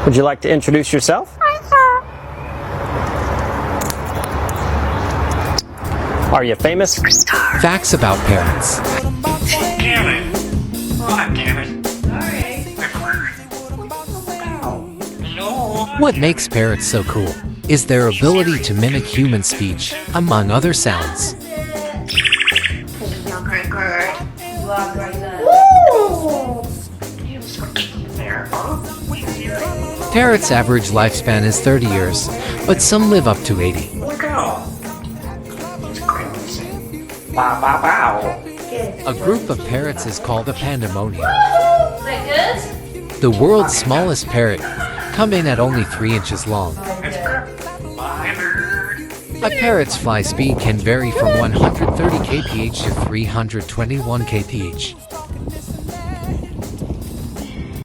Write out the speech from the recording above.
Would you like to introduce yourself? Are you famous? Facts about parrots. Damn it! Oh, damn it! What makes parrots so cool is their ability to mimic human speech, among other sounds. Parrots' average lifespan is 30 years, but some live up to 80. A group of parrots is called a pandemonium. The world's smallest parrot come in at only 3 inches long. A parrot's fly speed can vary from 130 kph to 321 kph.